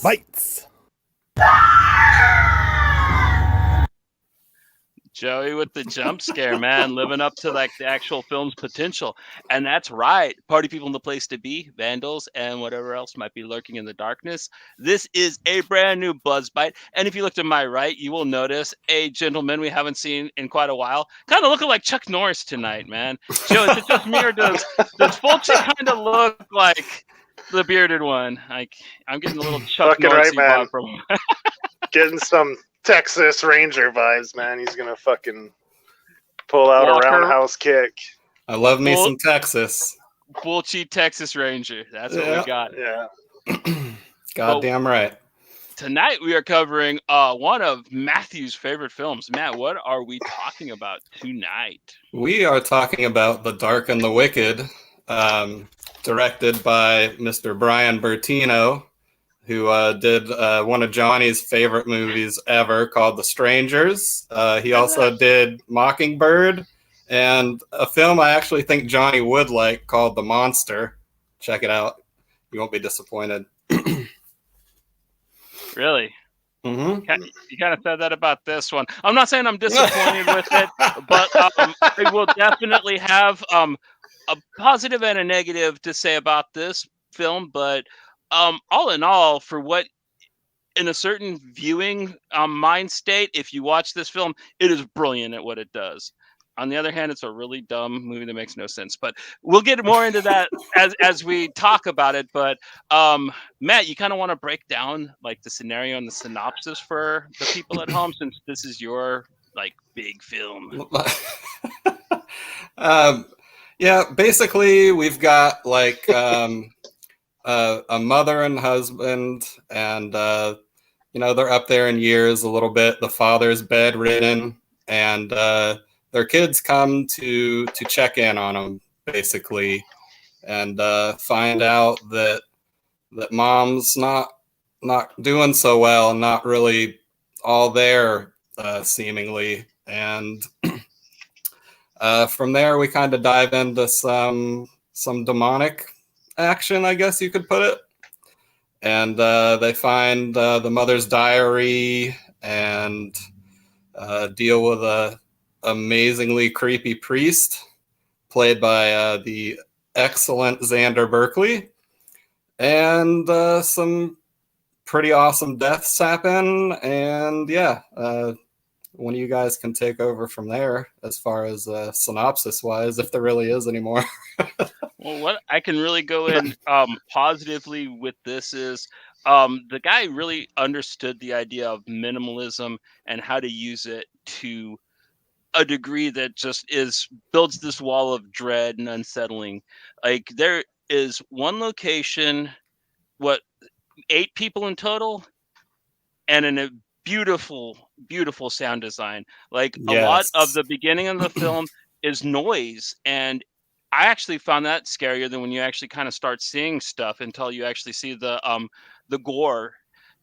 Bites. Joey with the jump scare, man, living up to like the actual film's potential. And that's right. Party people in the place to be, vandals, and whatever else might be lurking in the darkness. This is a brand new Buzz Bite. And if you look to my right, you will notice a gentleman we haven't seen in quite a while. Kind of looking like Chuck Norris tonight, man. Joe, is it just me or does Fulci kind of look like the bearded one? Like, I'm getting a little Chuck Fucking Norris right, vibe from Getting some Texas Ranger vibes, man. He's gonna fucking pull out Walker. a roundhouse kick. I love me some Texas. Fulci Texas Ranger. That's what we got. Yeah. Goddamn right. Tonight we are covering one of Matthew's favorite films. Matt, what are we talking about tonight? We are talking about The Dark and the Wicked, directed by Mr. Brian Bertino, who did one of Johnny's favorite movies ever called The Strangers. He also did Mockingbird and a film I actually think Johnny would like called The Monster. Check it out. You won't be disappointed. Really? Mm-hmm. You kind of said that about this one. I'm not saying I'm disappointed with it, but I will definitely have a positive and a negative to say about this film. But all in all, for what in a certain viewing mind state, if you watch this film, it is brilliant at what it does. On the other hand, it's a really dumb movie that makes no sense. But we'll get more into that as we talk about it. But Matt, you kind of want to break down like the scenario and the synopsis for the people at home, since this is your like big film. Yeah, basically we've got like a mother and husband, and they're up there in years a little bit. The father's bedridden, and their kids come to check in on them basically, and find out that mom's not doing so well, and not really all there seemingly. And from there we kind of dive into some demonic action, I guess you could put it. And they find the mother's diary and deal with a amazingly creepy priest played by the excellent Xander Berkeley, and some pretty awesome deaths happen. And one of you guys can take over from there as far as synopsis wise, if there really is anymore. Well, what I can really go in positively with this is the guy really understood the idea of minimalism and how to use it to a degree that just builds this wall of dread and unsettling. Like, there is one location, 8 people in total, and in a beautiful sound design. Like, Yes. A lot of the beginning of the film is noise, and I actually found that scarier than when you actually kind of start seeing stuff until you actually see the gore.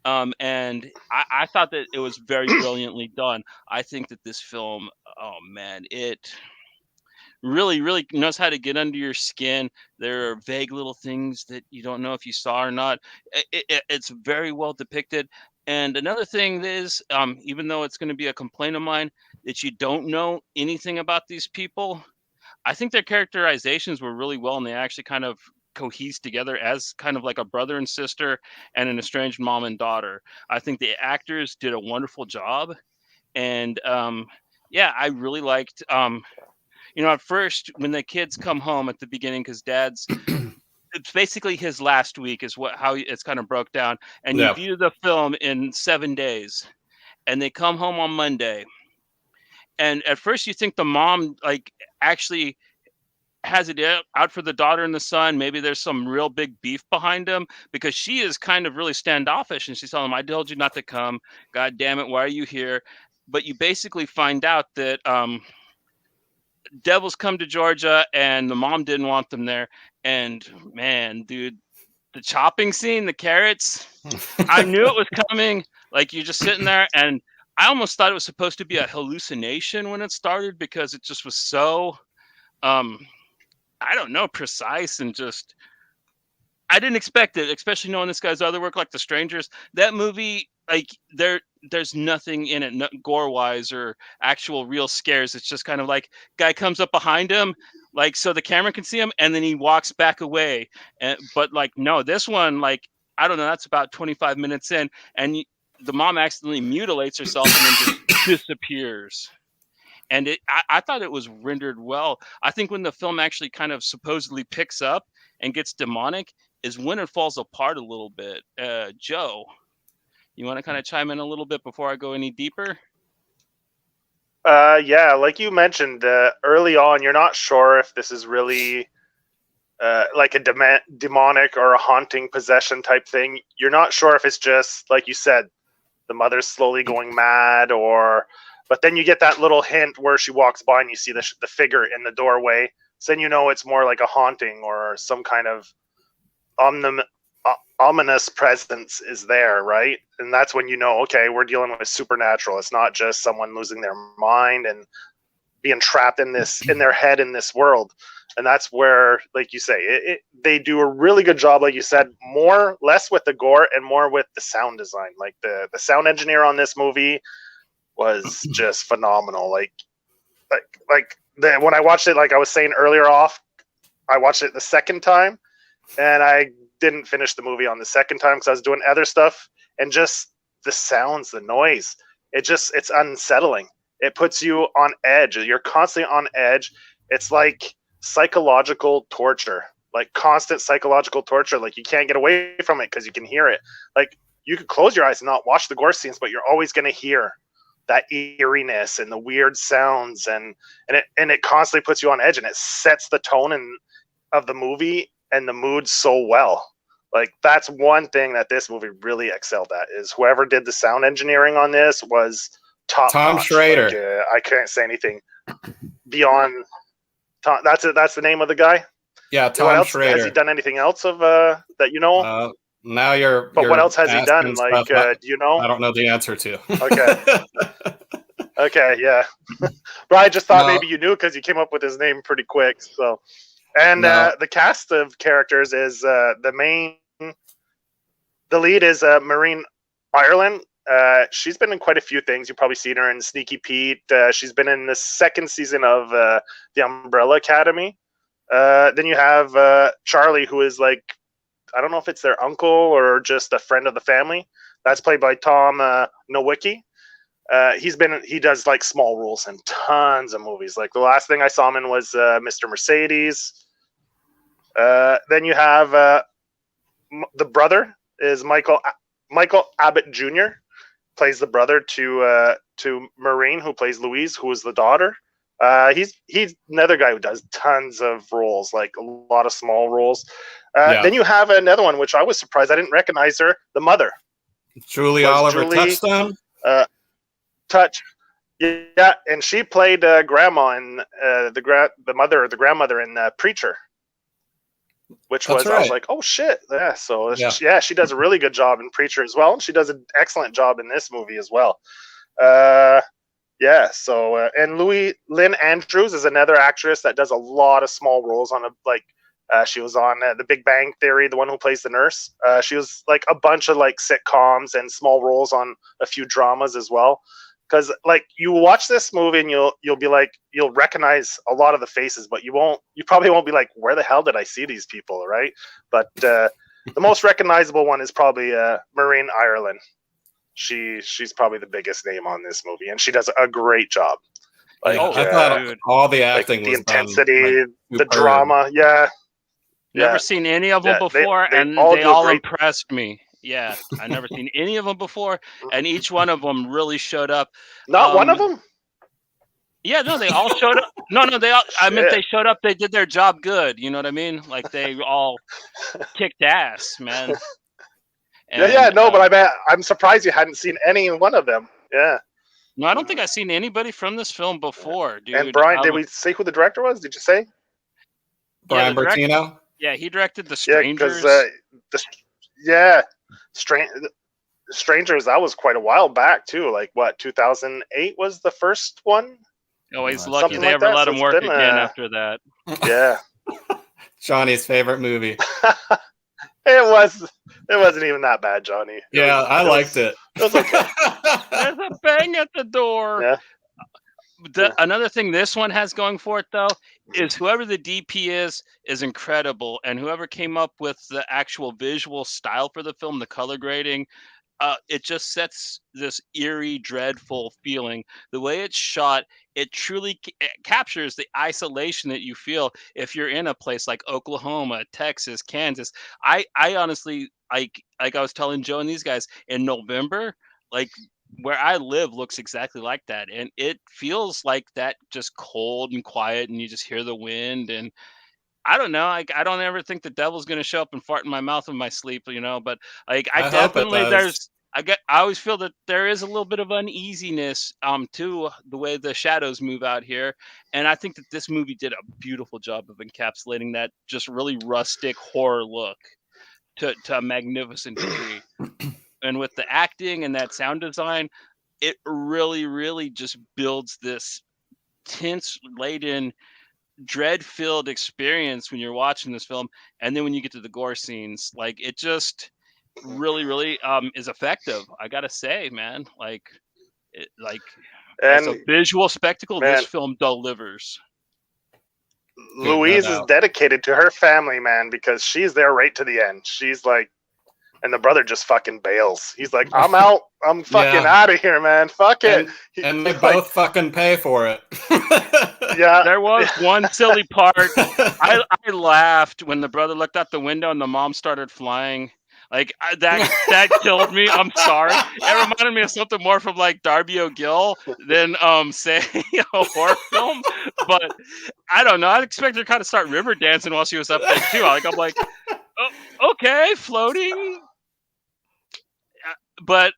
And I thought that it was very brilliantly done. I think that this film, oh man, it really, really knows how to get under your skin. There are vague little things that you don't know if you saw or not. It's very well depicted. And another thing is, even though it's going to be a complaint of mine, that you don't know anything about these people, I think their characterizations were really well, and they actually kind of cohese together as kind of like a brother and sister and an estranged mom and daughter. I think the actors did a wonderful job. And I really liked, at first when the kids come home at the beginning, because dad's, it's basically his last week is how it's kind of broke down. And you view the film in 7 days, and they come home on Monday. And at first you think the mom like actually has it out for the daughter and the son. Maybe there's some real big beef behind him, because she is kind of really standoffish, and she's telling him, I told you not to come. God damn it, why are you here? But you basically find out that devils come to Georgia, and the mom didn't want them there. And man, dude, the chopping scene, the carrots, I knew it was coming. Like, you're just sitting there, and I almost thought it was supposed to be a hallucination when it started, because it just was so, I don't know, precise, and just, I didn't expect it, especially knowing this guy's other work, like The Strangers. That movie, like there's nothing in it, gore wise or actual real scares. It's just kind of like guy comes up behind him, like so the camera can see him, and then he walks back away. But like no, this one, like I don't know, that's about 25 minutes in, and the mom accidentally mutilates herself and then just disappears. And I thought it was rendered well. I think when the film actually kind of supposedly picks up and gets demonic is when it falls apart a little bit. Joe, you want to kind of chime in a little bit before I go any deeper? Yeah, like you mentioned early on, you're not sure if this is really like a demonic or a haunting possession type thing. You're not sure if it's just, like you said, the mother's slowly going mad, but then you get that little hint where she walks by and you see the figure in the doorway. So then you know it's more like a haunting or some kind of ominous presence is there, right? And that's when you know, okay, we're dealing with supernatural. It's not just someone losing their mind and being trapped in their head in this world. And that's where, like you say, they do a really good job, like you said, less with the gore and more with the sound design. Like the sound engineer on this movie was just phenomenal. When I watched it, like I was saying earlier I watched it the second time, and I didn't finish the movie on the second time because I was doing other stuff, and just the sounds, the noise, it's unsettling. It puts you on edge. You're constantly on edge. It's like psychological torture, like constant psychological torture. Like you can't get away from it because you can hear it. Like you could close your eyes and not watch the gore scenes, but you're always going to hear that eeriness and the weird sounds, and it constantly puts you on edge, and it sets the tone of the movie and the mood so well. Like that's one thing that this movie really excelled at, is whoever did the sound engineering on this was top Tom notch. Schrader. Like, I can't say anything beyond Tom. That's it. That's the name of the guy. Yeah, What Tom else? Schrader. Has he done anything else of that you know? Now you're. But what else has he done? Like, do you know? I don't know the answer to. Okay. Okay, yeah. But I just thought maybe you knew because you came up with his name pretty quick. So, and the cast of characters is the lead is Maureen Ireland. She's been in quite a few things. You've probably seen her in Sneaky Pete. She's been in the second season of The Umbrella Academy. Then you have Charlie, who is like, I don't know if it's their uncle or just a friend of the family. That's played by Tom Nowicki. He does like small roles in tons of movies. Like the last thing I saw him in was Mr. Mercedes. Then you have the brother is Michael Abbott Jr. plays the brother to Maureen, who plays Louise, who is the daughter. He's another guy who does tons of roles, like a lot of small roles. Then you have another one, which I was surprised I didn't recognize her. The mother, Julie Oliver Touchstone. Yeah, and she played grandma in the mother or the grandmother in Preacher, which was right. I was like, oh shit, yeah. So she does a really good job in Preacher as well, and she does an excellent job in this movie as well. So and Lynn Andrews is another actress that does a lot of small roles on she was on The Big Bang Theory, the one who plays the nurse. She was like a bunch of like sitcoms and small roles on a few dramas as well. Because like you watch this movie and you'll be like, you'll recognize a lot of the faces, but you probably won't be like, where the hell did I see these people, right? But the most recognizable one is probably Maureen Ireland. She's probably the biggest name on this movie, and she does a great job. Like, I thought all the acting, like was the intensity, done, like, the drama, Never seen any of them before, and they all impressed me. Yeah, I never seen any of them before, and each one of them really showed up. Not one of them? Yeah, no, they all showed up. No, they all. I meant they showed up. They did their job good. You know what I mean? Like they all kicked ass, man. And, but I'm surprised you hadn't seen any one of them. Yeah. No, I don't think I've seen anybody from this film before, dude. And Brian, did we say who the director was? Did you say? Brian Bertino? Yeah, he directed The Strangers. Strangers, that was quite a while back too. Like what, 2008 was the first one? Oh, he's lucky they ever let him work again after that. Yeah. Johnny's favorite movie. It wasn't even that bad, Johnny. I liked it. It was okay. There's a bang at the door. Yeah. Another thing this one has going for it, though, is whoever the DP is incredible, and whoever came up with the actual visual style for the film, the color grading, it just sets this eerie, dreadful feeling. The way it's shot, it truly captures the isolation that you feel if you're in a place like Oklahoma, Texas, Kansas. I honestly, like I was telling Joe and these guys, in November, like where I live looks exactly like that, and it feels like that, just cold and quiet, and you just hear the wind. And I don't know, I don't ever think the devil's gonna show up and fart in my mouth in my sleep, but like I hope it definitely does. I always feel that there is a little bit of uneasiness to the way the shadows move out here, and I think that this movie did a beautiful job of encapsulating that just really rustic horror look to a magnificent degree. And with the acting and that sound design, it really, really just builds this tense, laden, dread-filled experience when you're watching this film. And then when you get to the gore scenes, like it just really, really is effective. I gotta say, man, as a visual spectacle, this film delivers. Louise is dedicated to her family, man, because she's there right to the end. She's like, and the brother just fucking bails. He's like, I'm out. I'm fucking out of here, man. Fuck it. And they both fucking pay for it. Yeah. There was one silly part. I laughed when the brother looked out the window and the mom started flying. Like that killed me. I'm sorry. It reminded me of something more from like Darby O'Gill than say a horror film. But I don't know. I expected her to kind of start river dancing while she was up there too. I'm like, oh, okay, floating. But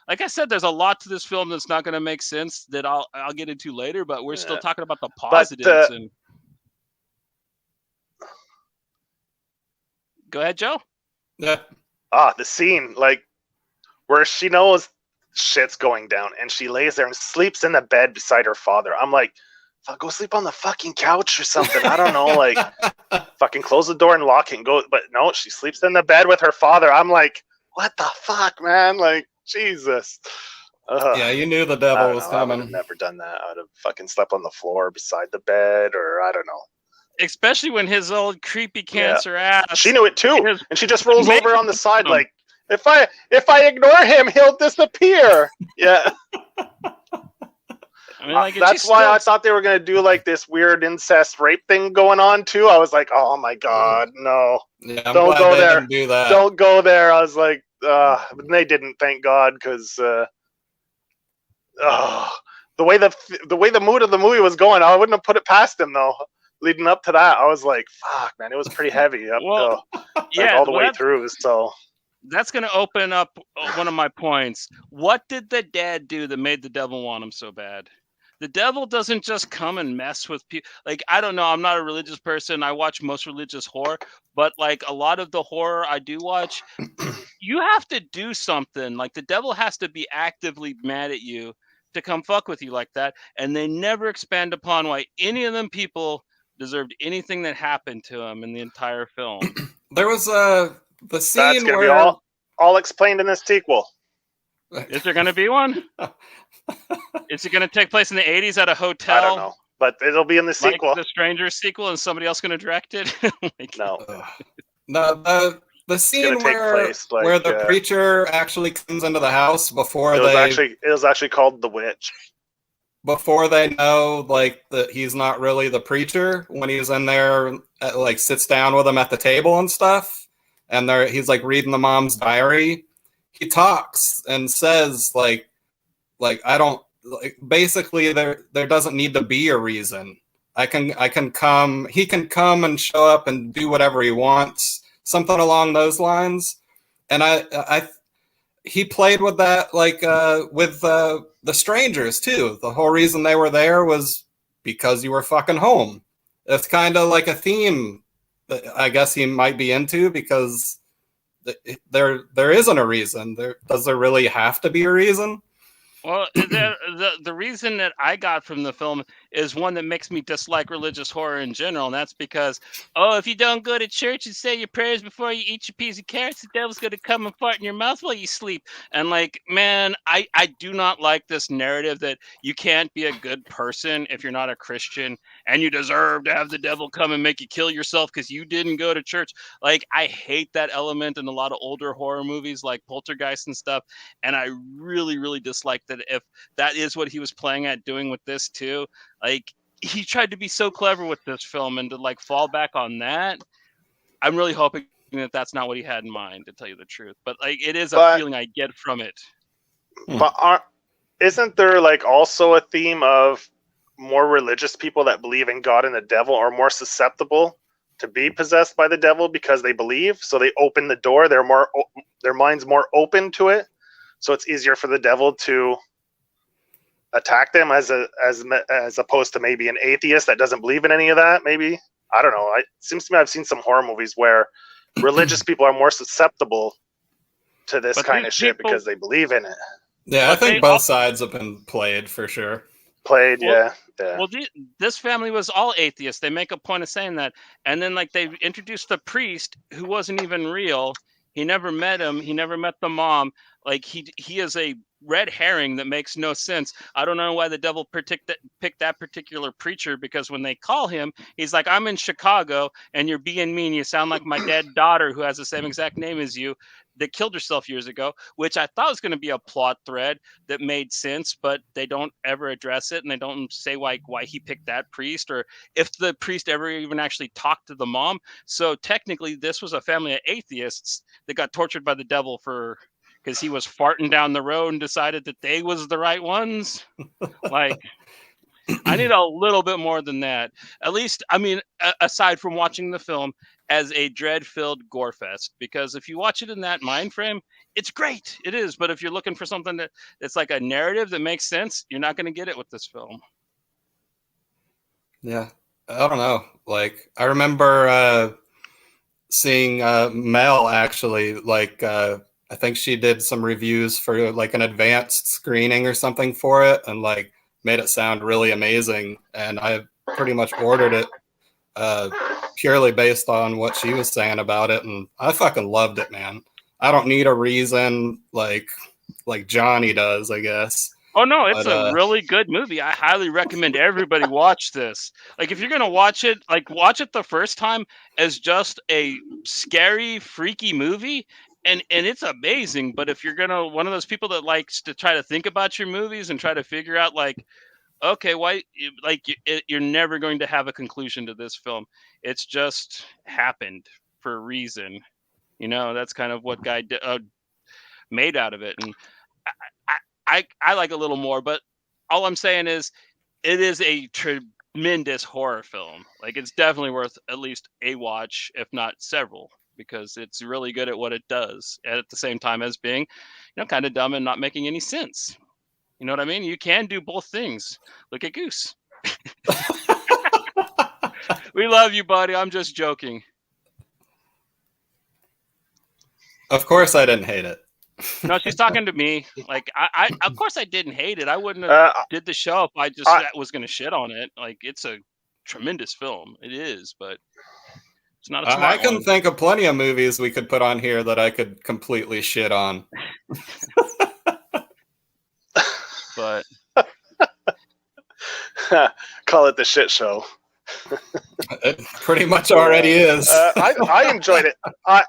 like I said, there's a lot to this film that's not going to make sense that I'll get into later. But we're still talking about the positives. And go ahead, Joe. Yeah. The scene like where she knows shit's going down and she lays there and sleeps in the bed beside her father. I'm like, go sleep on the fucking couch or something. I don't know, like fucking close the door and lock it and go. But no, she sleeps in the bed with her father. I'm like, what the fuck, man? Like, Jesus. Yeah, you knew the devil was coming. I would have never done that. I would have fucking slept on the floor beside the bed, or I don't know. Especially when his old creepy cancer ass. She knew it too, and she just rolls over on the side like, if I ignore him, he'll disappear. Yeah. I mean, like, that's why I thought they were going to do like this weird incest rape thing going on too. I was like, oh my God, no. Yeah, don't go there. Do that. Don't go there. I was like, they didn't, thank God, because the way the mood of the movie was going, I wouldn't have put it past him though. Leading up to that, I was like, fuck, man, it was pretty heavy up all the way through. So that's going to open up one of my points. What did the dad do that made the devil want him so bad? The devil doesn't just come and mess with people. Like, I don't know. I'm not a religious person. I watch most religious horror, but like a lot of the horror I do watch, you have to do something. Like the devil has to be actively mad at you to come fuck with you like that. And they never expand upon why any of them people deserved anything that happened to him in the entire film. There was the scene that's gonna where be all explained in this sequel. Is there going to be one? Is it going to take place in the 80s at a hotel? I don't know, but it'll be in the sequel. Like the Stranger sequel, and somebody else going to direct it? No. The scene where the preacher actually comes into the house before it was actually called The Witch. Before they know like that he's not really the preacher, when he's in there, like sits down with them at the table and stuff, and he's like reading the mom's diary. He talks and says like I don't like, basically there doesn't need to be a reason. I can come. He can come and show up and do whatever he wants. Something along those lines. And he played with that like with the strangers too. The whole reason they were there was because you were fucking home. It's kind of like a theme that I guess he might be into, because there isn't a reason. Does there really have to be a reason? Well, the reason that I got from the film is one that makes me dislike religious horror in general. And that's because, oh, if you don't go to church and say your prayers before you eat your piece of carrots, the devil's going to come and fart in your mouth while you sleep. And like, man, I do not like this narrative that you can't be a good person if you're not a Christian, and you deserve to have the devil come and make you kill yourself because you didn't go to church. Like, I hate that element in a lot of older horror movies like Poltergeist and stuff. And I really, really dislike that if that is what he was playing at doing with this too. Like, he tried to be so clever with this film, and to like fall back on that, I'm really hoping that that's not what he had in mind, to tell you the truth. But like, it is a feeling I get from it. But isn't there like also a theme of more religious people that believe in God and the devil are more susceptible to be possessed by the devil because they believe? So they open the door. Their mind's more open to it. So it's easier for the devil to attack them as opposed to maybe an atheist that doesn't believe in any of that. Maybe, I don't know. It seems to me I've seen some horror movies where religious people are more susceptible to this kind of shit because they believe in it. Yeah, I think both sides have been played for sure. Yeah. Well, this family was all atheists. They make a point of saying that. And then like they introduced the priest who wasn't even real. He never met him. He never met the mom. Like he is a red herring that makes no sense. I don't know why the devil picked that particular preacher, because when they call him, he's like, I'm in Chicago and you're being mean. You sound like my dead daughter who has the same exact name as you that killed herself years ago, which I thought was going to be a plot thread that made sense, but they don't ever address it. And they don't say why he picked that priest, or if the priest ever even actually talked to the mom. So technically this was a family of atheists that got tortured by the devil because he was farting down the road and decided that they was the right ones. Like, I need a little bit more than that. At least, I mean, aside from watching the film as a dread-filled gore fest, because if you watch it in that mind frame, it's great. It is. But if you're looking for something that's like a narrative that makes sense, you're not going to get it with this film. Yeah. I don't know. Like, I remember seeing Mel actually, like, I think she did some reviews for like an advanced screening or something for it, and like made it sound really amazing. And I pretty much ordered it purely based on what she was saying about it, and I fucking loved it, man. I don't need a reason like Johnny does, I guess. Oh no, it's a really good movie. I highly recommend everybody watch this. Like, if you're gonna watch it, like, watch it the first time as just a scary, freaky movie, and it's amazing. But if you're gonna one of those people that likes to try to think about your movies and try to figure out like, okay, why, like, you're never going to have a conclusion to this film. It's just happened for a reason. You know, that's kind of what Guy made out of it. And I like a little more, but all I'm saying is it is a tremendous horror film. Like, it's definitely worth at least a watch, if not several, because it's really good at what it does, and at the same time as being, you know, kind of dumb and not making any sense. You know what I mean? You can do both things. Look at Goose. We love you, buddy. I'm just joking. Of course I didn't hate it. No, she's talking to me. Like, I of course I didn't hate it. I wouldn't have did the show if I just was going to shit on it. Like, it's a tremendous film. It is, but it's not a smart I can one. think of plenty of movies we could put on here that I could completely shit on. But call it the shit show. It pretty much already is. I enjoyed it. I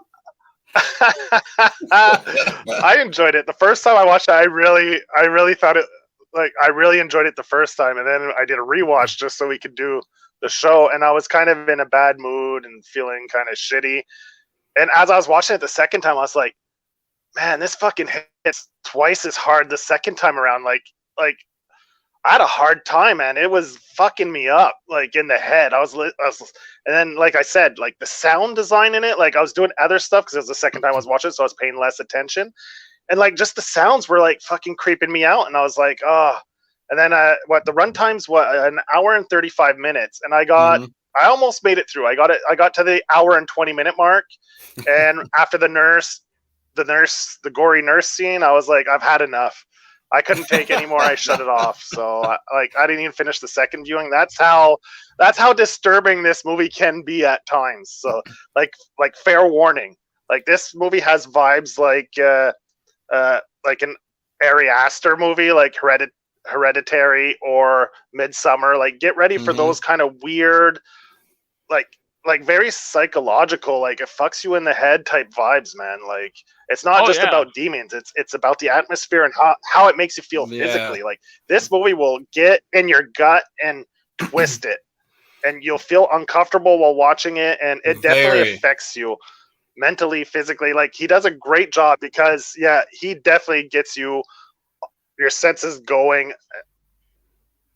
enjoyed it. The first time I watched it, I really thought it, like, I really enjoyed it the first time, and then I did a rewatch just so we could do the show, and I was kind of in a bad mood and feeling kind of shitty. And as I was watching it the second time, I was like, man, this fucking hits twice as hard the second time around. Like I had a hard time, man. It was fucking me up, like, in the head. I was, and then, like I said, like, the sound design in it, like, I was doing other stuff because it was the second time I was watching it, so I was paying less attention, and like, just the sounds were like fucking creeping me out, and I was like, oh. And then the runtime's an hour and 35 minutes, and I almost made it through. I got to the hour and 20-minute mark, and after the gory nurse scene, I was like, I've had enough. I couldn't take anymore. I shut it off. So I didn't even finish the second viewing. That's how disturbing this movie can be at times. So like fair warning. Like this movie has vibes like an Ari Aster movie, like Hereditary or Midsummer. Like get ready for those kind of weird, like very psychological, like it fucks you in the head type vibes, man. Like it's not just about demons. It's about the atmosphere and how it makes you feel physically. Like this movie will get in your gut and twist it, and you'll feel uncomfortable while watching it, and it definitely affects you mentally, physically. Like he does a great job because he definitely gets your senses going.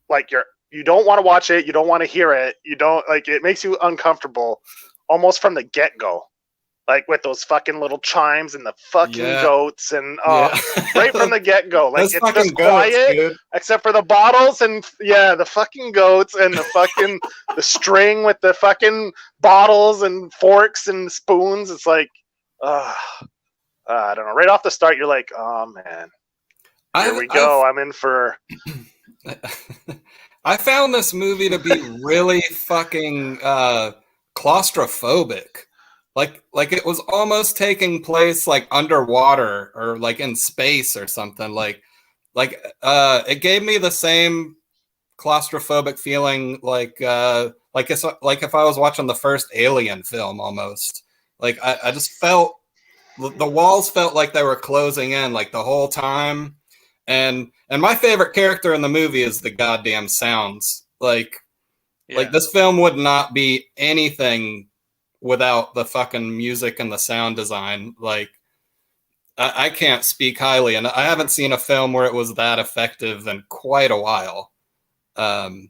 Like you don't want to watch it. You don't want to hear it. You don't like it makes you uncomfortable almost from the get-go. Like with those fucking little chimes and the fucking goats and right from the get-go. Like it's just quiet goats, except for the bottles and the fucking goats and the fucking the string with the fucking bottles and forks and spoons. It's like I don't know. Right off the start you're like, oh man. Here we go. I'm in for I found this movie to be really fucking claustrophobic. Like it was almost taking place like underwater or like in space or something. Like it gave me the same claustrophobic feeling like if I was watching the first Alien film almost. Like I just felt the walls felt like they were closing in like the whole time. And my favorite character in the movie is the goddamn sounds. Like this film would not be anything without the fucking music and the sound design. Like I can't speak highly, and I haven't seen a film where it was that effective in quite a while. And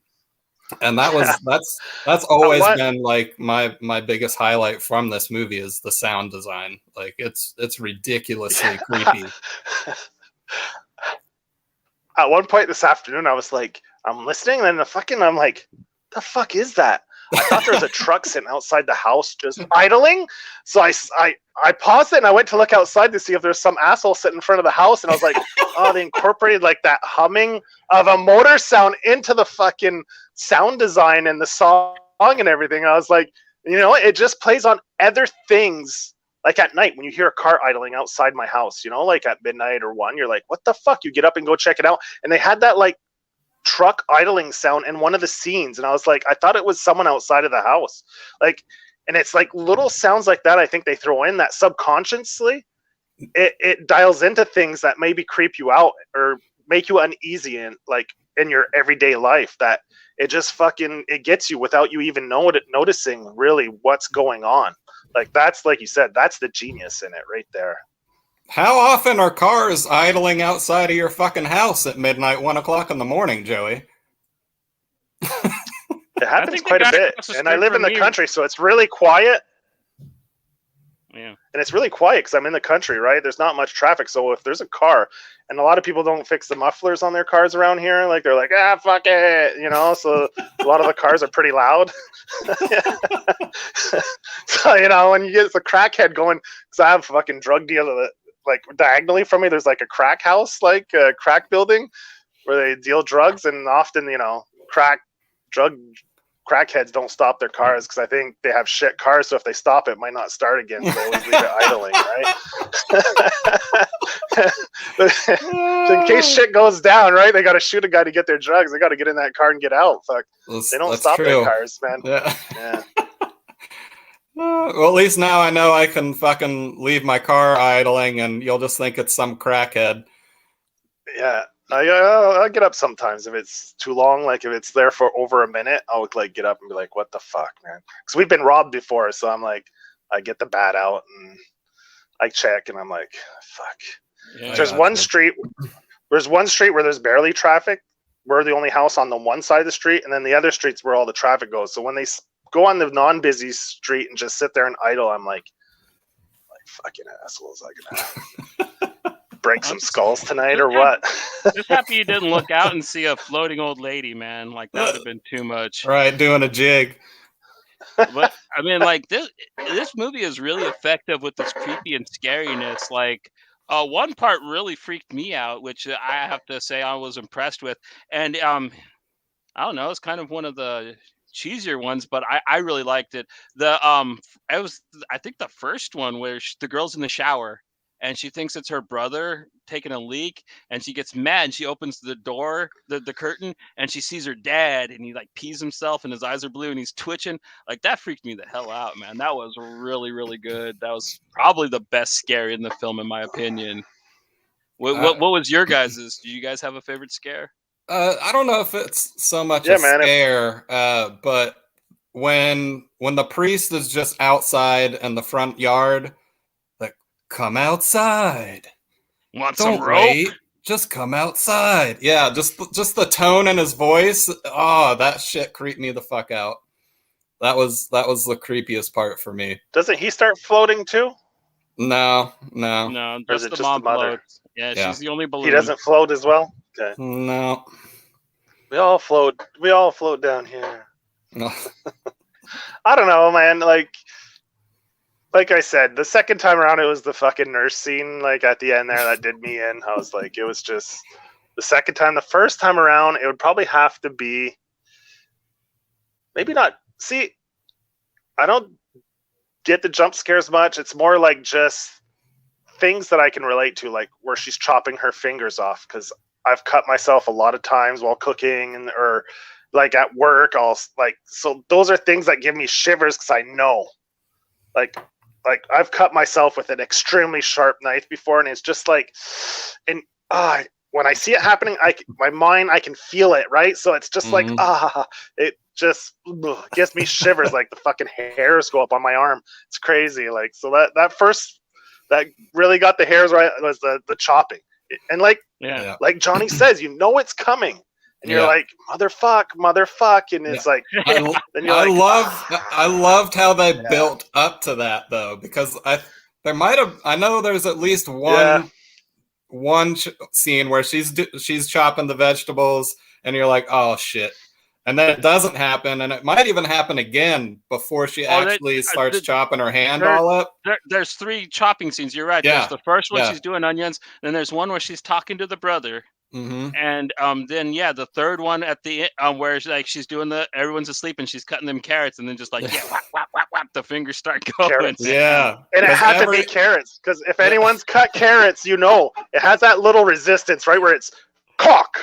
that's always been like my biggest highlight from this movie is the sound design. Like it's ridiculously creepy. At one point this afternoon, I was like, I'm listening, and then I'm like, the fuck is that? I thought there was a truck sitting outside the house just idling. So I paused it and I went to look outside to see if there's some asshole sitting in front of the house. And I was like, oh, they incorporated like that humming of a motor sound into the fucking sound design and the song and everything. I was like, it just plays on other things. Like at night when you hear a car idling outside my house, like at midnight or 1, you're like, what the fuck? You get up and go check it out. And they had that like truck idling sound in one of the scenes. And I was like, I thought it was someone outside of the house. Like, and it's like little sounds like that. I think they throw in that subconsciously it dials into things that maybe creep you out or make you uneasy in your everyday life, that it just fucking, it gets you without you even noticing really what's going on. Like that's, like you said, that's the genius in it right there. How often are cars idling outside of your fucking house at midnight, 1 o'clock in the morning, Joey? It happens quite a bit. And I live in the country, so it's really quiet. Yeah. And it's really quiet because I'm in the country, right? There's not much traffic. So if there's a car, and a lot of people don't fix the mufflers on their cars around here, like they're like, fuck it, so a lot of the cars are pretty loud. So, when you get the crackhead going, because I have a fucking drug dealer like diagonally from me, there's like a crack house, like a crack building where they deal drugs, and often, crackheads don't stop their cars because I think they have shit cars, so if they stop it might not start again, so they always leave it idling, right? So in case shit goes down, right, they got to shoot a guy to get their drugs. They got to get in that car and get out. Fuck, they don't stop their cars, man. Yeah. Well, at least now I know I can fucking leave my car idling and you'll just think it's some crackhead. Yeah. I get up sometimes if it's too long. Like if it's there for over a minute, I'll like get up and be like, "What the fuck, man?" Because we've been robbed before, so I'm like, I get the bat out and I check, and I'm like, "Fuck." Yeah, there's one street where there's barely traffic. We're the only house on the one side of the street, and then the other street's where all the traffic goes. So when they go on the non-busy street and just sit there and idle, I'm like fucking assholes. I gonna break some skulls tonight or what? Just happy you didn't look out and see a floating old lady, man. Like that would have been too much. Right, doing a jig. But I mean, like this movie is really effective with this creepy and scariness. Like One part really freaked me out, which I have to say I was impressed with, and I don't know, it's kind of one of the cheesier ones, but I really liked it. It was I think the first one where the girl's in the shower and she thinks it's her brother taking a leak, and she gets mad and she opens the door, the curtain, and she sees her dad, and he like pees himself and his eyes are blue and he's twitching. Like that freaked me the hell out, man. That was really, really good. That was probably the best scare in the film, in my opinion. What was your guys's? Do you guys have a favorite scare? I don't know if it's so much a scare, but when the priest is just outside in the front yard, like, come outside. Want Don't some rope? wait. Just come outside. Yeah, just the tone in his voice. Oh, that shit creeped me the fuck out. That was the creepiest part for me. Doesn't he start floating too? No, Or is just it the mom mother? floats. Yeah, she's the only balloon. He doesn't float as well? Okay. No. We all float. We all float down here. No. I don't know, man. Like I said, the second time around, it was the fucking nurse scene, like at the end there, that did me in. I was like, it was just the second time. The first time around, it would probably have to be, maybe not. See, I don't get the jump scares much. It's more like just things that I can relate to, like where she's chopping her fingers off, because I've cut myself a lot of times while cooking or like at work. So those are things that give me shivers, because I know, like I've cut myself with an extremely sharp knife before, and it's just like, and when I see it happening, I can feel it, right? So it's just like, it just gives me shivers, like the fucking hairs go up on my arm. It's crazy. Like, so that really got the hairs right was the chopping. And like Johnny says, you know it's coming, and you're like, motherfuck, and it's like, I loved how they built up to that though, because I know there's at least one scene where she's chopping the vegetables, and you're like, oh shit, and then it doesn't happen, and it might even happen again before she actually starts chopping her hand all up. There's 3 chopping scenes. You're right. There's the first one she's doing onions, then there's one where she's talking to the brother, and then the third one at the where she's doing everyone's asleep and she's cutting them carrots, and then just like whap, whap, whap, whap, the fingers start going. Carrots. And it had to be carrots, because if anyone's cut carrots, it has that little resistance, right, where it's clock,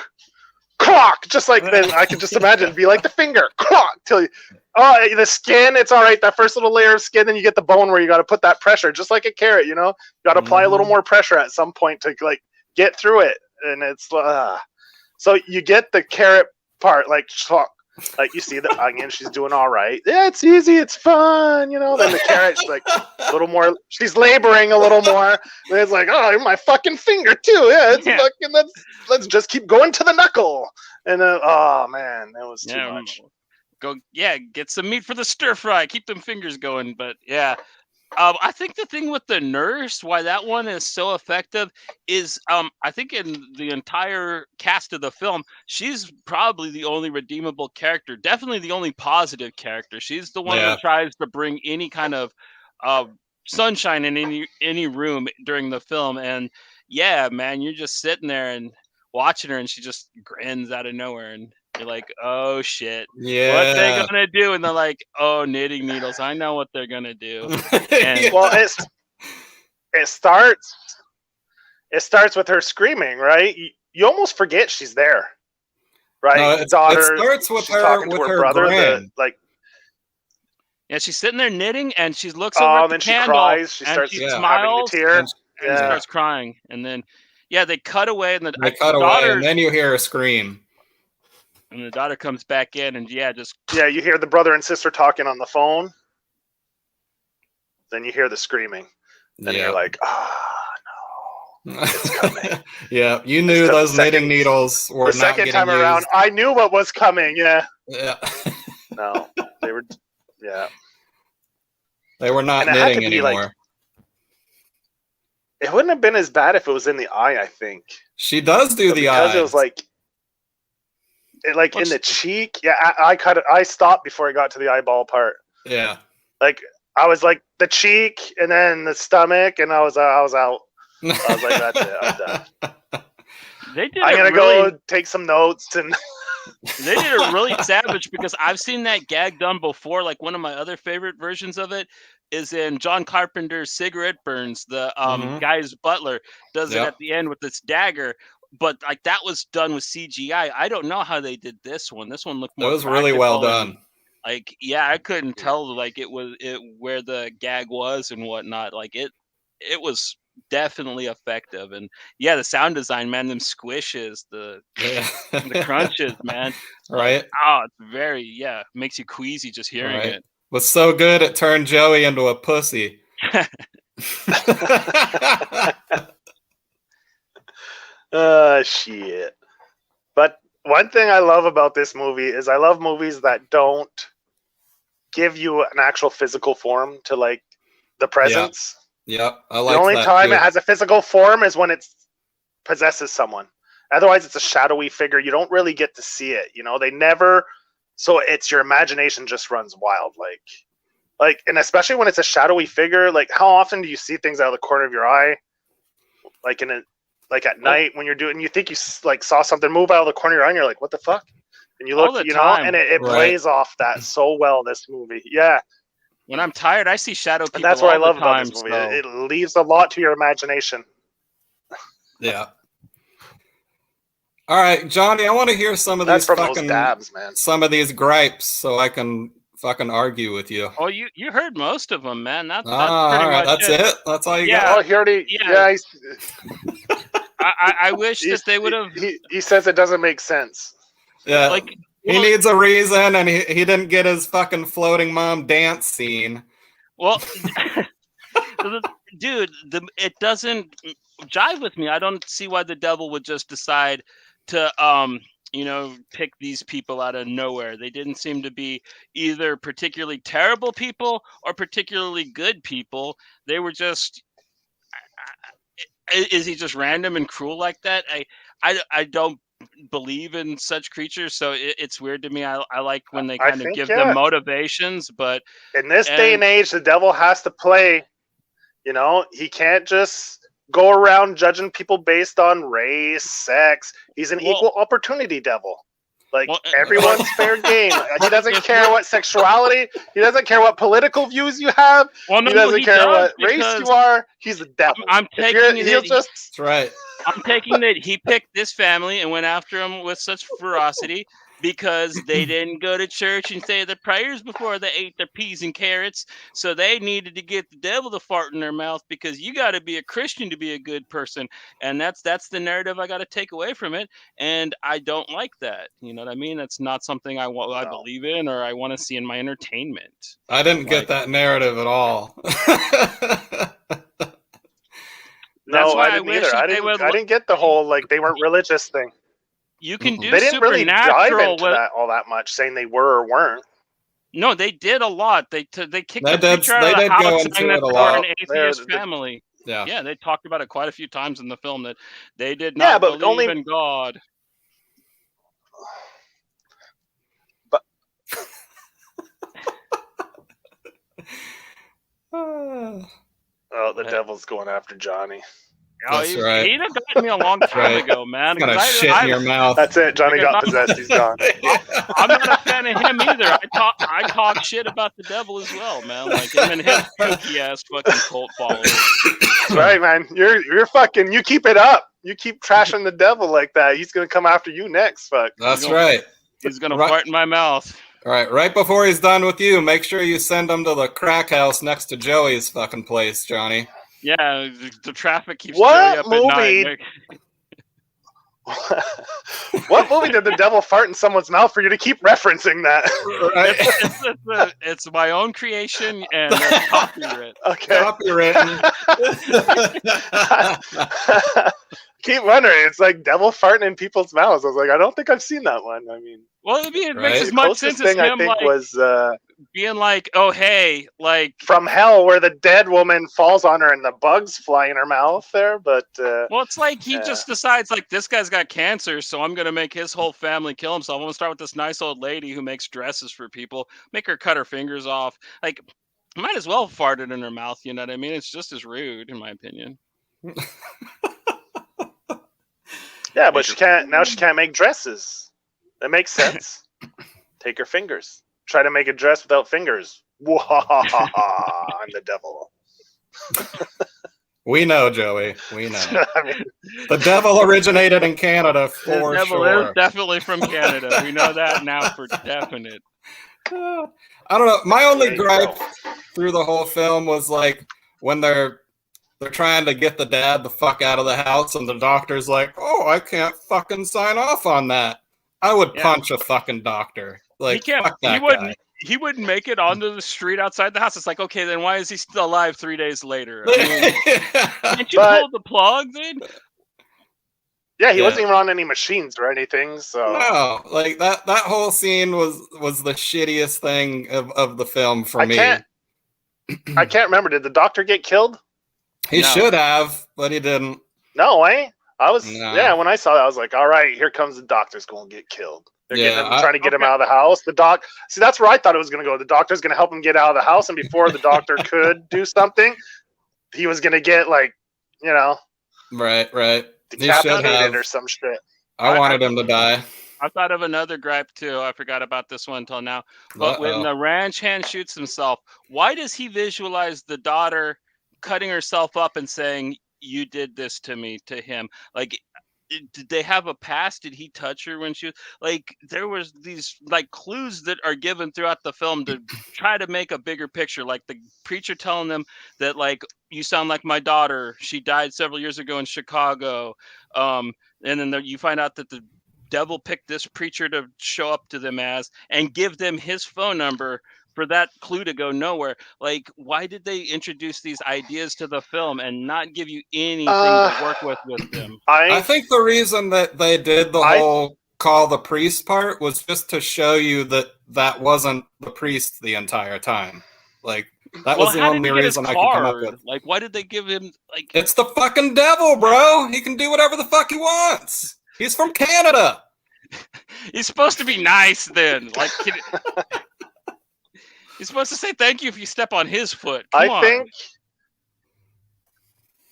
just like then I can just imagine it'd be like the finger clock till you. Oh, the skin, it's all right. That first little layer of skin, then you get the bone where you got to put that pressure, just like a carrot. You got to apply a little more pressure at some point to like get through it, and it's so you get the carrot part, like you see the onion, she's doing all right. Yeah, it's easy, it's fun, Then the carrot's like a little more. She's laboring a little more. And it's like, oh, my fucking finger too. Yeah, it's fucking. Let's just keep going to the knuckle. And then, oh man, that was too much. Get some meat for the stir fry. Keep them fingers going. But I think the thing with the nurse, why that one is so effective, is I think in the entire cast of the film, she's probably the only redeemable character. Definitely the only positive character. She's the one who tries to bring any kind of sunshine in any room during the film. And man, you're just sitting there and watching her, and she just grins out of nowhere, and you're like, oh shit, what they gonna do? And they're like, oh, knitting needles, I know what they're gonna do. And well, it starts with her screaming, right? You almost forget she's there, right? No, the daughter, it starts with her talking to her brother, she's sitting there knitting, and she looks over at the candle, she cries, she starts smiles, having a tear, and she starts crying, and then they cut away, and they cut away, and then you hear a scream. And the daughter comes back in, and you hear the brother and sister talking on the phone. Then you hear the screaming. Then you're like, no, it's coming. You knew those knitting needles were the not second getting time used. around. I knew what was coming. Yeah. No, they were. Yeah. They were not knitting anymore. It wouldn't have been as bad if it was in the eye, I think. She does do the eye. Because it was like in the cheek. Yeah, I cut it. I stopped before I got to the eyeball part. Yeah. Like I was like the cheek, and then the stomach, and I was out. I was like, that's it, I'm done. I'm gonna go take some notes and. They did it really savage because I've seen that gag done before. Like one of my other favorite versions of it is in John Carpenter's Cigarette Burns. The guy's butler does it at the end with this dagger, but like that was done with CGI. I don't know how they did this one. This one looked more. It was really well done. Like, yeah, I couldn't tell like it where the gag was and whatnot. Like it was definitely effective. And yeah, the sound design, man, them squishes, the crunches, man. Right. It's very, makes you queasy just hearing it. Was so good it turned Joey into a pussy. Shit. But one thing I love about this movie is I love movies that don't give you an actual physical form to like the presence. Yep, I like the only that time too. it has a physical form is when it possesses someone. Otherwise, it's a shadowy figure. You don't really get to see it. You know, they never. So it's your imagination just runs wild. Like, and especially when it's a shadowy figure. Like, how often do you see things out of the corner of your eye? Like at night when you're doing, you think you like saw something move out of the corner of your eye, and you're like, what the fuck? And you look, you know, and it plays off that so well. This movie, yeah. When I'm tired, I see shadow people. And that's what I love about this movie. So. It leaves a lot to your imagination. Yeah. All right, Johnny, I want to hear some of these fucking dabs, man. Some of these gripes, so I can fucking argue with you. Oh, you heard most of them, man. That's pretty much that's it. That's all you got. Oh, he already. Yeah. I wish that they would have. He says it doesn't make sense. Yeah. Like he needs a reason, and he didn't get his fucking floating mom dance scene. Well, dude, it doesn't jive with me. I don't see why the devil would just decide to pick these people out of nowhere. They didn't seem to be either particularly terrible people or particularly good people. They were just. Is he just random and cruel like that? I don't believe in such creatures, so it's weird to me. I like when they kind of give them motivations, but in this day and age, the devil has to play. You know, he can't just go around judging people based on race, sex. He's an equal opportunity devil. Like, everyone's fair game. He doesn't care what sexuality. He doesn't care what political views you have. He doesn't care what race you are. He's the devil. I'm taking That's right. I'm taking that he picked this family and went after them with such ferocity because they didn't go to church and say their prayers before they ate their peas and carrots. So they needed to get the devil to fart in their mouth because you got to be a Christian to be a good person. And that's the narrative I got to take away from it. And I don't like that. You know what I mean? That's not something I believe in or I want to see in my entertainment. I didn't get that narrative at all. No, I didn't either. I didn't get the whole, like, they weren't religious thing. You can do they didn't really dive into that all that much, saying they were or weren't. No, they did a lot. They kicked the preacher out of the house saying that they were an atheist family. Yeah, they talked about it quite a few times in the film that they did not believe in God. But the devil's going after Johnny. That's right. He'd have gotten me a long time ago, man. He's gonna shit in your mouth. That's it. Johnny got possessed. He's gone. I'm not a fan of him either. I talk shit about the devil as well, man. Like him and his kooky ass fucking cult followers. That's right, man. You're fucking. You keep it up. You keep trashing the devil like that. He's gonna come after you next. Fuck. That's right. He's gonna fart in my mouth. All right. Right before he's done with you, make sure you send him to the crack house next to Joey's fucking place, Johnny. Yeah, the traffic keeps Joey up at night. What movie did the devil fart in someone's mouth for you to keep referencing that? Right. It's my own creation and it's copyright. Okay. Copywritten. Keep wondering. It's like devil farting in people's mouths. I was like, I don't think I've seen that one. I mean, well, it makes as much sense as him, I think, was being like, oh, hey, like from hell, where the dead woman falls on her and the bugs fly in her mouth there. But well, it's like he just decides, like, this guy's got cancer, so I'm gonna make his whole family kill himself. I'm gonna start with this nice old lady who makes dresses for people, make her cut her fingers off. Like, might as well have farted in her mouth. You know what I mean? It's just as rude, in my opinion. Yeah, but she can't now. She can't make dresses. That makes sense. Take her fingers. Try to make a dress without fingers. I'm the devil. We know, Joey. We know. I mean, The devil originated in Canada The for devil sure. is definitely from Canada. We know that now for definite. I don't know. My only There you gripe go. through the whole film was like when they're trying to get the dad the fuck out of the house, and the doctor's like, "Oh, I can't fucking sign off on that." I would Yeah. punch a fucking doctor. Like, He can't. fuck that guy. He wouldn't make it onto the street outside the house. It's like, okay, then why is he still alive 3 days later? I mean, can't you pull the plug then? Yeah, he wasn't even on any machines or anything. So No, like that whole scene was the shittiest thing of the film for me. I can't remember. Did the doctor get killed? He No. should have, but he didn't. No, eh? No. Yeah, when I saw that, I was like, all right, here comes the doctor's going to get killed. They're trying to get him Okay. out of the house. See, that's where I thought it was going to go. The doctor's going to help him get out of the house, and before the doctor could do something, he was going to get, like, you know, Right. He should decapitated have. or some shit. I wanted him to die. I thought of another gripe too. I forgot about this one until now. But when the ranch hand shoots himself, why does he visualize the daughter cutting herself up and saying, "You did this to me," to him? Like, did they have a past? Did he touch her when she was like? There was these like clues that are given throughout the film to try to make a bigger picture. Like the preacher telling them that, like, you sound like my daughter. She died several years ago in Chicago. And then you find out that the devil picked this preacher to show up to them and give them his phone number for that clue to go nowhere. Like, why did they introduce these ideas to the film and not give you anything to work with them? I think the reason that they did the whole call the priest part was just to show you that wasn't the priest the entire time. Like, that was the only reason I could come up with. Like, why did they give him, like... It's the fucking devil, bro! He can do whatever the fuck he wants! He's from Canada! He's supposed to be nice then. Like, he's supposed to say thank you if you step on his foot. Come on.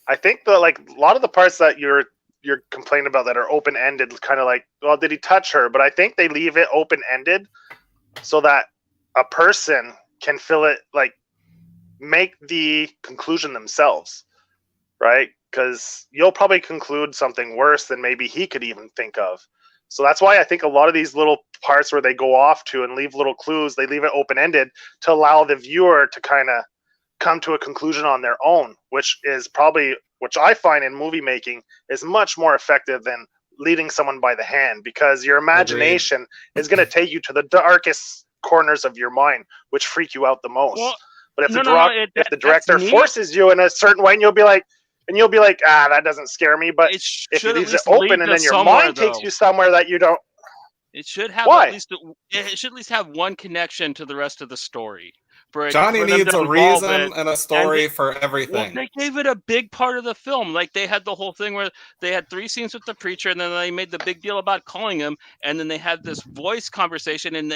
I think that, like, a lot of the parts that you're complaining about that are open-ended, kind of like, well, did he touch her? But I think they leave it open-ended so that a person can fill it, like, make the conclusion themselves, right? Because you'll probably conclude something worse than maybe he could even think of. So that's why I think a lot of these little parts where they go off to and leave little clues, they leave it open-ended to allow the viewer to kind of come to a conclusion on their own, which I find in movie making is much more effective than leading someone by the hand, because your imagination is going to take you to the darkest corners of your mind, which freak you out the most. Well, but if the director forces you in a certain way, and you'll be like, that doesn't scare me. But if he leaves it open and then your mind takes you somewhere that you don't. It should have it should at least have one connection to the rest of the story. Johnny needs a reason and a story for everything. Well, they gave it a big part of the film. Like, they had the whole thing where they had 3 scenes with the preacher, and then they made the big deal about calling him, and then they had this voice conversation, and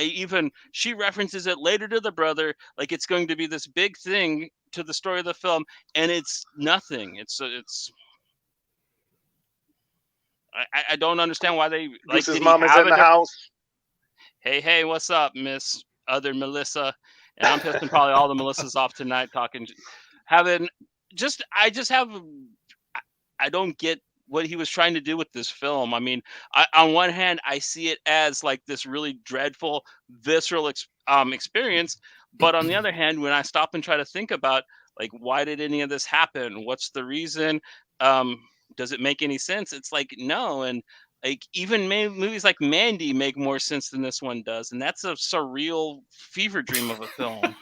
she references it later to the brother, like it's going to be this big thing to the story of the film, and it's nothing. I don't understand why they like. His mom is in the house. Hey, what's up, Miss Other Melissa? And I'm pissing probably all the Melissas off tonight I don't get what he was trying to do with this film. I mean, on one hand, I see it as like this really dreadful, visceral experience. But on the other hand, when I stop and try to think about, like, why did any of this happen? What's the reason? Does it make any sense? It's like, no. And like, even movies like Mandy make more sense than this one does, and that's a surreal fever dream of a film.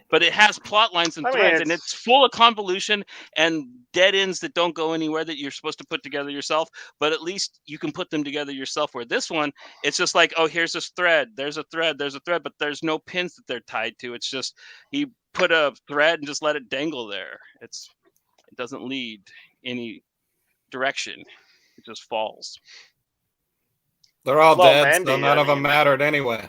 But it has plot lines and threads, and it's full of convolution and dead ends that don't go anywhere that you're supposed to put together yourself. But at least you can put them together yourself. Where this one, it's just like, oh, here's this thread, there's a thread, but there's no pins that they're tied to. It's just he put a thread and just let it dangle there. It doesn't lead any direction. It just falls. They're all dead, Mandy, so none of them mattered anyway.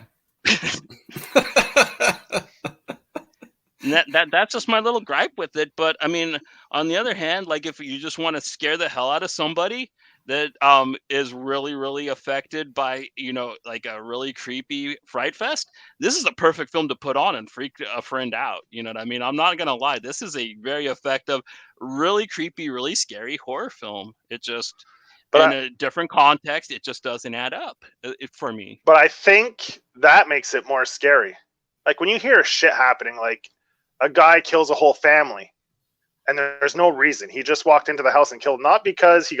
That's just my little gripe with it. But I mean, on the other hand, like if you just want to scare the hell out of somebody that is really, really affected by, like a really creepy fright fest, this is a perfect film to put on and freak a friend out. You know what I mean? I'm not gonna lie, this is a very effective, really creepy, really scary horror film. It just, in a different context, it just doesn't add up for me. But I think that makes it more scary. Like when you hear shit happening, like a guy kills a whole family, and there's no reason. He just walked into the house and killed, not because he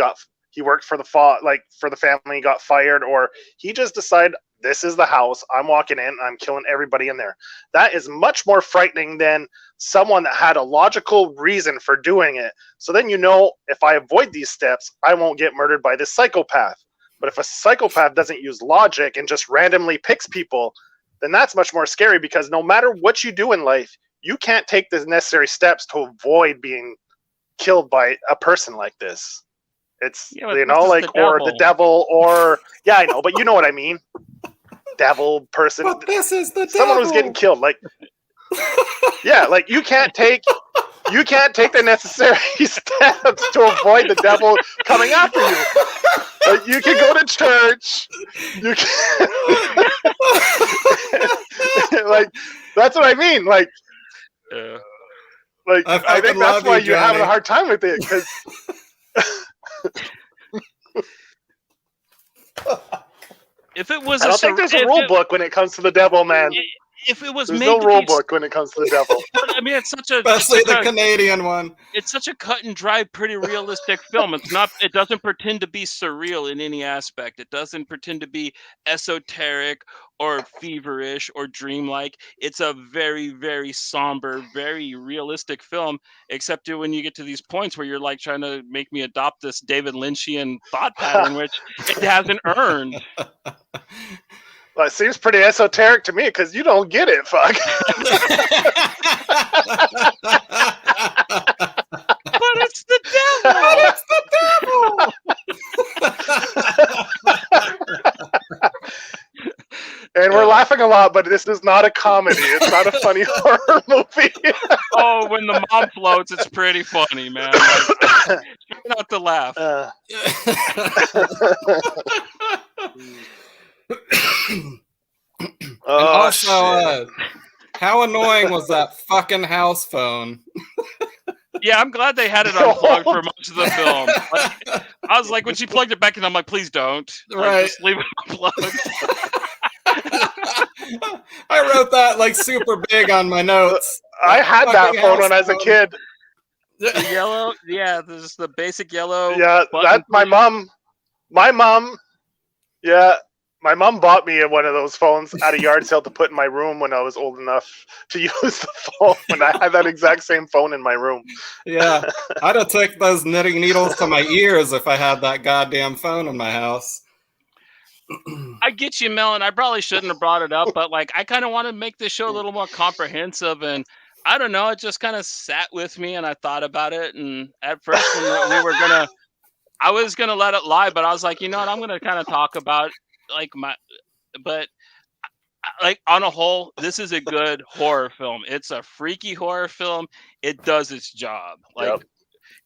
worked for the family, got fired, or he just decided this is the house. I'm walking in, I'm killing everybody in there. That is much more frightening than someone that had a logical reason for doing it. So then if I avoid these steps, I won't get murdered by this psychopath. But if a psychopath doesn't use logic and just randomly picks people, then that's much more scary, because no matter what you do in life, you can't take the necessary steps to avoid being killed by a person like this. It's, or the devil, or, yeah, I know, but you know what I mean. Devil person. But this is the someone devil. who's getting killed. Like, yeah, like you can't take the necessary steps to avoid the devil coming after you. Like, you can go to church. You can, like, that's what I mean. Like, I think that's why you're having a hard time with it, because. If it was, I don't think there's a rule book when it comes to the devil, man. If it was, there's no rule book when it comes to the devil. I mean, it's such a, especially the Canadian one. It's such a cut and dry, pretty realistic film. It's not. It doesn't pretend to be surreal in any aspect. It doesn't pretend to be esoteric or feverish or dreamlike. It's a very, very somber, very realistic film. Except when you get to these points where you're like trying to make me adopt this David Lynchian thought pattern, which it hasn't earned. Well, it seems pretty esoteric to me, because you don't get it, fuck. But it's the devil! But it's the devil! And we're laughing a lot, but this is not a comedy. It's not a funny horror movie. Oh, when the mom floats, it's pretty funny, man. Like, try not to laugh. And also, how annoying was that fucking house phone? Yeah, I'm glad they had it unplugged for much of the film. Like, I was like, when she plugged it back in, I'm like, please don't. Like, right. Just leave it unplugged. I wrote that like super big on my notes. I had that phone when I was a kid. The yellow, yeah, there's the basic yellow. Yeah, that's my mom. My mom, yeah. My mom bought me one of those phones at a yard sale to put in my room when I was old enough to use the phone. And I had that exact same phone in my room. Yeah, I'd have took those knitting needles to my ears if I had that goddamn phone in my house. I get you, Mel, and I probably shouldn't have brought it up, but like I kind of want to make this show a little more comprehensive, and I don't know, it just kind of sat with me, and I thought about it, and at first when I was gonna let it lie, but I was like, you know what, I'm gonna kind of talk about but on a whole, this is a good horror film. It's a freaky horror film. It does its job.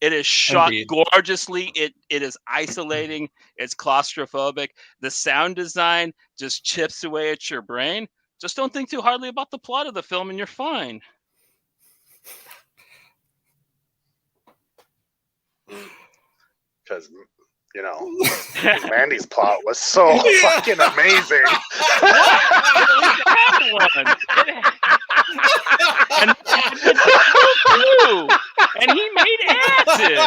It is shot gorgeously. It is isolating. It's claustrophobic. The sound design just chips away at your brain. Just don't think too hardly about the plot of the film and you're fine. Because, Mandy's plot was so fucking amazing. And he made acid.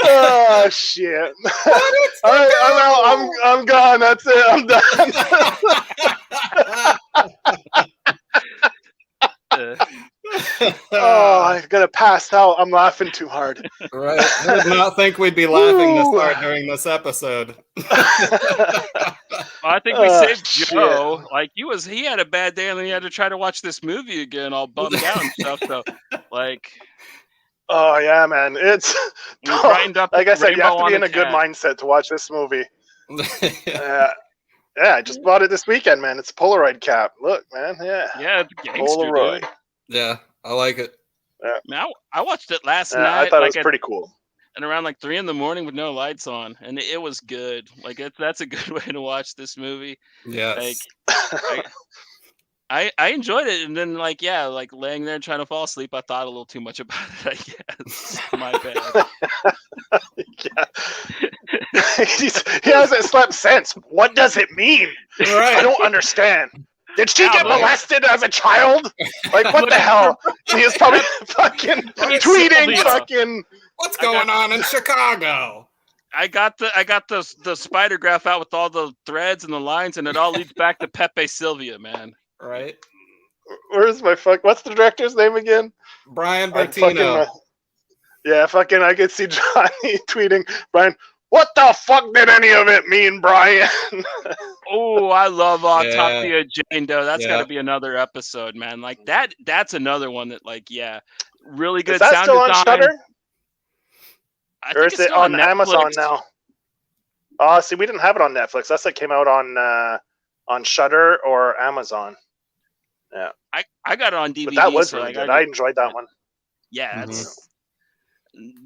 Oh shit! All right, I'm out. I'm gone. That's it. I'm done. Oh, I'm gonna pass out. I'm laughing too hard. Right. I did not think we'd be laughing this hard during this episode. I think we saved Joe. Like he had a bad day, and then he had to try to watch this movie again, all bummed out and stuff. So, like, oh yeah, man, it's up like I said, you have to be in a good mindset to watch this movie. Yeah, I just bought it this weekend, man. It's a Polaroid cap. Look, man. Yeah. Yeah, it's gangster, Polaroid. dude. Yeah, I like it. Man, I watched it last Yeah, night. I thought like it was pretty cool. and around like 3 a.m. with no lights on, and it was good. Like that's a good way to watch this movie. Like Yes. I enjoyed it, and then like laying there trying to fall asleep, I thought a little too much about it. I guess my bad. He hasn't slept since. What does it mean? Right. I don't understand. Did she get man. molested as a child? Like, what the hell? He is probably fucking tweeting fucking... What's going on in Chicago? I got the spider graph out with all the threads and the lines, and it all leads back to Pepe Sylvia, man. Right. Where's my what's the director's name again? Brian Bertino. I could see Johnny tweeting, Brian, what the fuck did any of it mean, Brian? Oh, I love Autopsy of Jane Doe. That's got to be another episode, man. Like that's another one that really good sound design. Is that still on Shudder? Or is it on Amazon now? See, we didn't have it on Netflix. That's what came out on Shudder or Amazon. Yeah, I got it on DVD. But that was really good. I enjoyed that one. Yeah, it's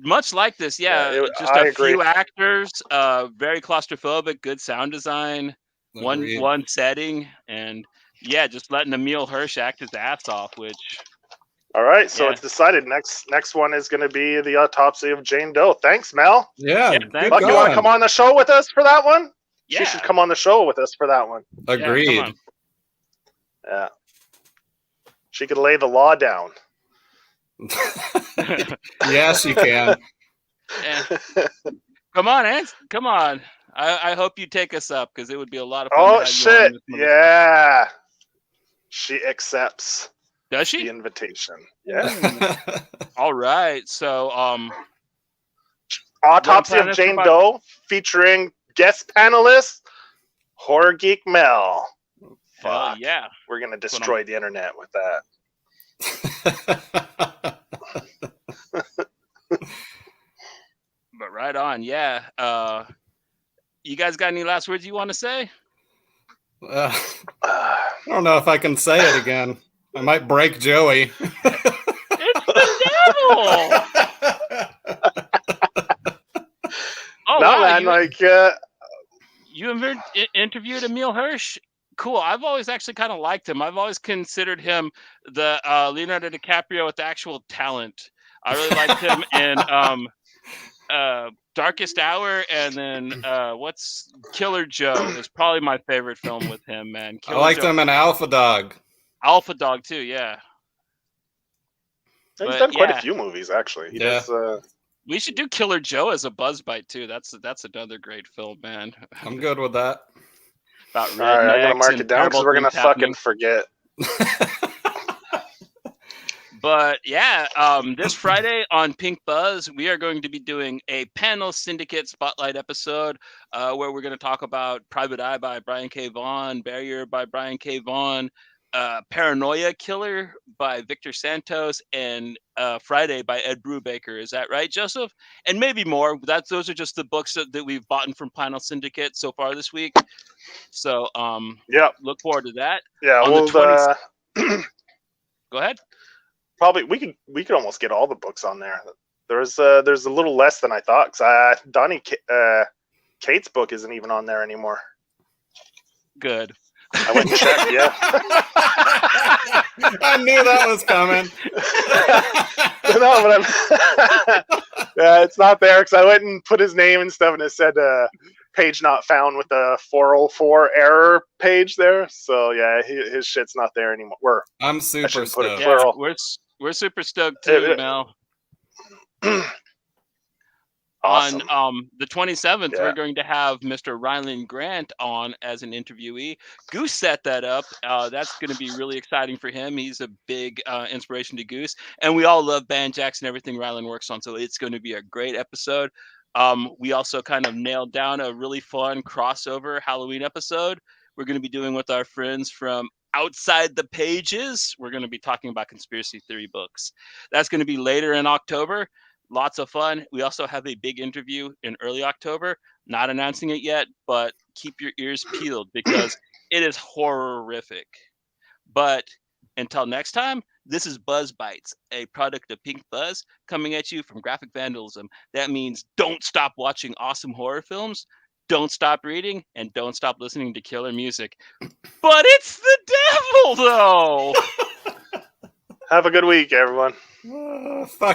much like this. Yeah, just I a agree. few actors, very claustrophobic, good sound design, one setting, and just letting Emile Hirsch act his ass off. Which, all right, so it's decided. Next one is going to be the Autopsy of Jane Doe. Thanks, Mel. Yeah, Buck, you want to come on the show with us for that one? Yeah. She should come on the show with us for that one. Agreed. Yeah. She could lay the law down. Yes, you can. Come on, Ant. Come on. I hope you take us up because it would be a lot of fun. Oh, shit. Yeah. She accepts. Does she? The invitation. Yeah. All right. So, Autopsy of Jane Doe featuring guest panelist Horror Geek Mel. Fuck. Yeah. We're going to destroy the internet with that. But right on. Yeah. You guys got any last words you want to say? I don't know if I can say it again. I might break Joey. It's the devil! Oh, no, wow, man, you interviewed Emile Hirsch? Cool. I've always actually kind of liked him. I've always considered him the Leonardo DiCaprio with actual talent. I really liked him in Darkest Hour, and then what's Killer Joe is probably my favorite film with him, man. I liked him in Alpha Dog. Alpha Dog too, yeah. He's done quite a few movies, actually. He does, we should do Killer Joe as a buzz bite too. That's another great film, man. I'm good with that. About all right, I'm gonna mark it down because we're gonna fucking forget. But this Friday on Pink Buzz, we are going to be doing a panel syndicate spotlight episode where we're going to talk about Private Eye by Brian K. Vaughan, Barrier by Brian K. Vaughan, Paranoia Killer by Victor Santos, and Friday by Ed Brubaker. Is that right, Joseph? And maybe more. Those are just the books that we've bought from Panel Syndicate so far this week. So look forward to that. Yeah, Go ahead. Probably we could almost get all the books on there. There's a little less than I thought because Donnie Kate's book isn't even on there anymore. Good. I went and checked. Yeah. I knew that was coming. No, but it's not there because I went and put his name and stuff, and it said page not found with a 404 error page there. So yeah, his shit's not there anymore. I'm super stoked. Yeah, we're super stoked too, Mel. Awesome. On the 27th, we're going to have Mr. Ryland Grant on as an interviewee. Goose set that up. That's going to be really exciting for him. He's a big inspiration to Goose. And we all love Banjax and everything Ryland works on, so it's going to be a great episode. We also kind of nailed down a really fun crossover Halloween episode we're going to be doing with our friends from Outside the Pages. We're going to be talking about conspiracy theory books. That's going to be later in October. Lots of fun. We also have a big interview in early October. Not announcing it yet, but keep your ears peeled because it is horrific. But until next time, this is Buzz Bites, a product of Pink Buzz, coming at you from Graphic Vandalism. That means don't stop watching awesome horror films, don't stop reading, and don't stop listening to killer music. But it's the devil, though! Have a good week, everyone. Fuck.